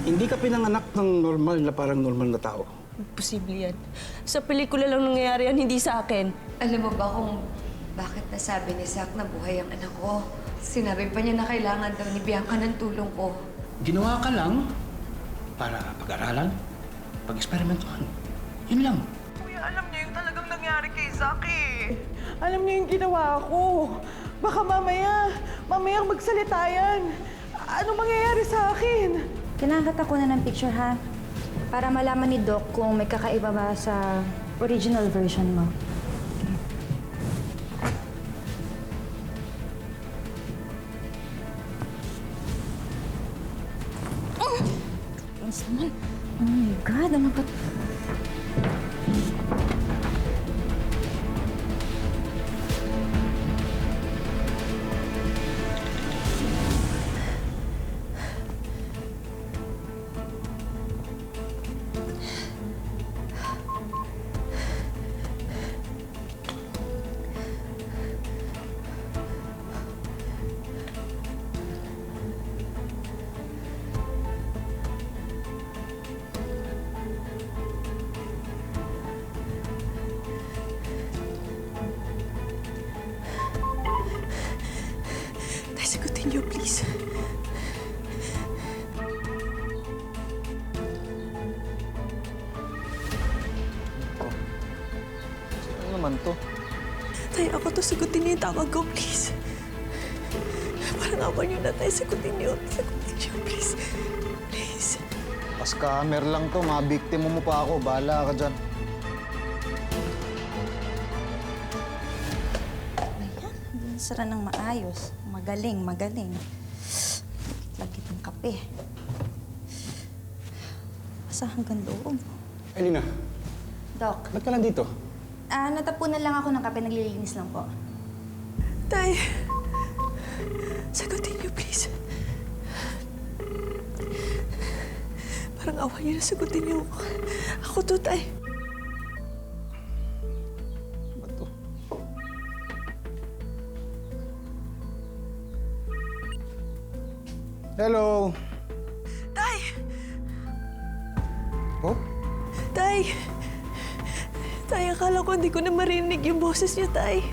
Hindi ka pinanganak ng normal na parang normal na tao. Imposible yan. Sa pelikula lang nangyayari yan, hindi sa akin. Alam mo ba kung bakit nasabi ni Zach na buhay ang anak ko? Sinabi pa niya na kailangan daw ni Bianca ng tulong ko. Ginawa ka lang para pag-aralan, pag-eksperimentuhan. Yun lang. Kuya, alam niya yung talagang nangyari kay Zach eh. Alam niyo yung ginawa ko. Baka mamaya magsalita yan. Ano mangyayari sa akin? Kailangan ko na ng picture, ha? Para malaman ni Doc kung may kakaiba ba sa original version mo. Yes naman. Oh my God, ano ka... Tay, sagutin niyo, please. Ano naman to? Tay, ako to. Sagutin niyo yung tawag ko, please. Parang awa niyo na, tay. Sagutin niyo. Sagutin niyo, please. Please. Pa-scammer lang to. Mga biktima mo pa ako. Bahala ka dyan. Ayan, hindi sara ng maayos. Magaling, magaling. Lagit ng kape. Asa hanggang loob. Elina, Doc, ba't ka lang dito? natapunan lang ako ng kape. Naglilinis lang po. Tay, sagutin niyo, please. Parang awa niyo na sagutin niyo ako. Ako to, tay. Ba't to? Hello! Tay! Oh? Tay! Tay, akala ko hindi ko na marinig yung boses niyo, tay.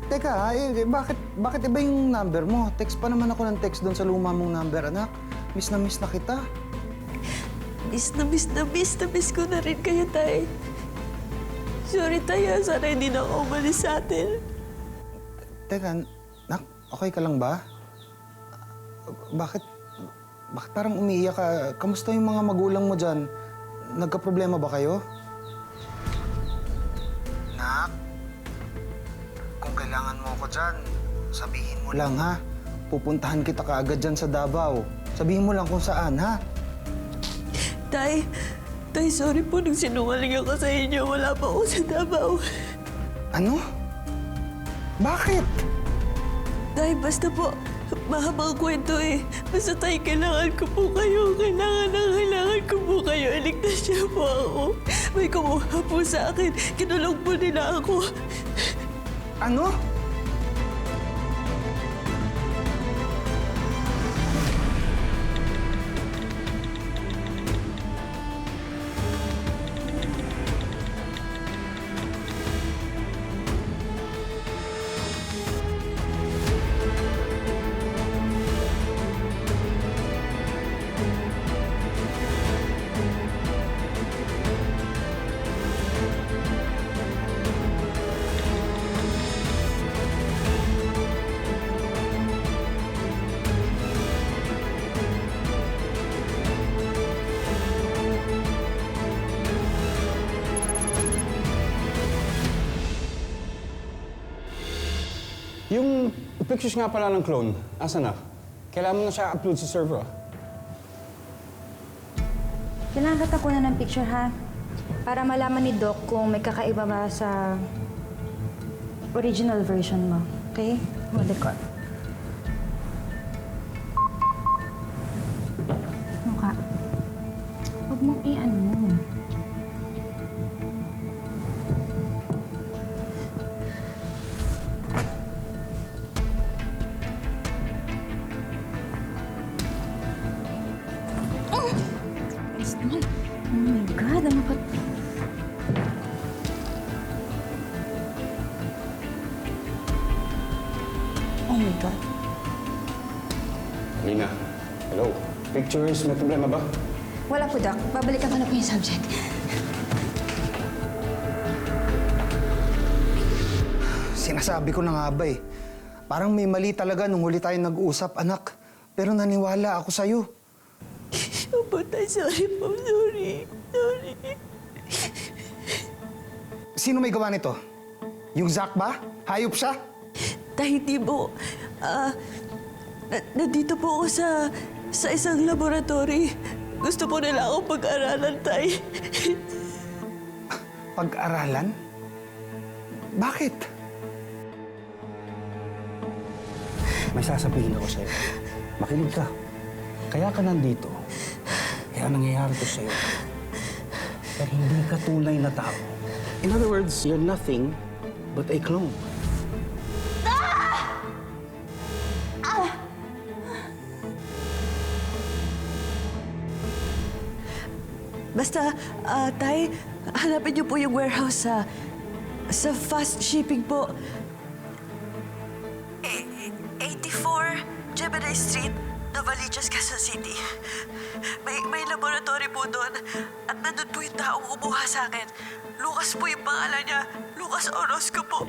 Teka, bakit iba yung number mo? Text pa naman ako ng text doon sa luma mong number, anak. Miss na kita. Miss ko na rin kayo, tay. Sorry, tay. Sana hindi na ako umalis sa atin. Teka, nak, okay ka lang ba? Bakit parang umiiyak ka? Kamusta yung mga magulang mo dyan? Nagka-problema ba kayo? Nak, kung kailangan mo ako dyan, sabihin mo lang, ha? Pupuntahan kita kaagad dyan sa Davao. Sabihin mo lang kung saan, ha? Tay, sorry po nung sinungaling ako sa inyo. Wala pa ako sa Davao. Ano? Bakit? Tay, basta po, mahabang kwento eh. Basta tay, kailangan ko po kayo. Kailangan ko po kayo. Iligtas niyo po ako. May kumuha po sa akin. Kinulong po nila ako. Ano? Yung pictures nga pala ng clone, asa na? Kailangan mo na siya upload sa server, ah. Kailangan ko na ng picture, ha? Para malaman ni Doc kung may kakaiba ba sa original version mo. Okay? Hold the call. Mukha. Huwag mong i-ano. Lina, hello. Pictures, may problema ba? Wala po, Doc. Babalikan ko na po yung subject. Sinasabi ko na nga ba eh. Parang may mali talaga nung huli tayo nag-uusap, anak. Pero naniwala ako sa'yo. Opo, Tay. Sorry po. Sorry. Sorry. Sino may gawa nito? Yung Zach ba? Hayop siya? Tay, hindi po. Nandito po ako sa isang laboratory. Gusto po nila akong pag-aralan, Tay. Pag-aralan? Bakit? May sasabihin ako sa'yo. Makinig ka. Kaya ka nandito. Kaya nangyayari to sa'yo. Pero hindi ka tunay na tao. In other words, you're nothing but a clone. Basta, Tay, hanapin niyo po yung warehouse sa fast shipping po. 84 Gemini Street, Novaliches, Quezon City. May laboratory po doon at nandun po yung taong kumuha sa akin. Lucas po yung pangalan niya. Lucas Orozco po.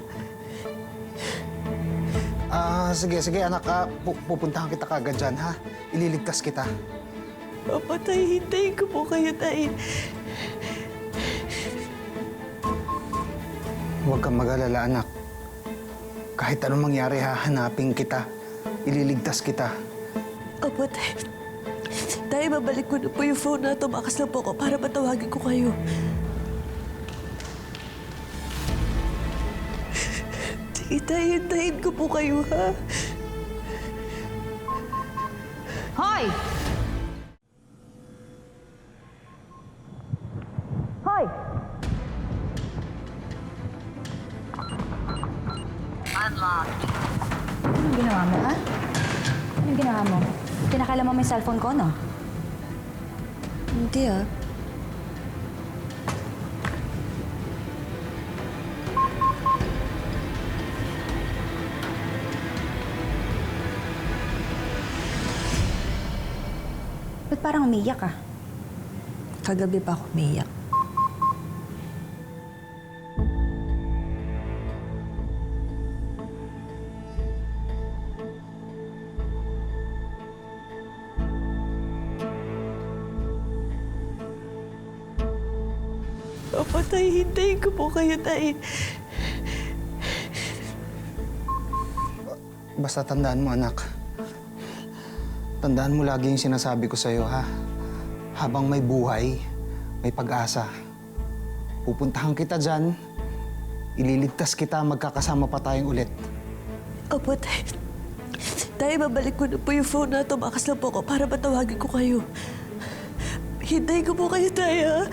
Sige anak. Pupuntahan kita kagad dyan, ha? Ililigtas kita. Papatay, hintayin ko po kayo, Tay. Huwag kang mag-alala, anak. Kahit anong mangyari, hahanapin kita. Ililigtas kita. Opo, Tay. Tay, babalik ko na po yung phone na tumakas lang po ako para matawagin ko kayo. Sige, Tay, hintayin ko po kayo, ha? Hoy! Hoy! Anong ginawa mo, ha? Anong ginawa mo? Pinakala mo may cellphone ko, no? Hindi, ah. Ba't parang umiyak ka? Kagabi pa ako umiyak. Opo, Tay, hintayin ko po kayo, Tay. Basta tandaan mo, anak. Tandaan mo lagi yung sinasabi ko sa'yo, ha? Habang may buhay, may pag-asa. Pupuntahan kita dyan, ililigtas kita, magkakasama pa tayong ulit. Opo, Tay. Tay, babalik ko na po yung phone na tumakas lang po ako para matawagin ko kayo. Hintayin ko po kayo, Tay, ha?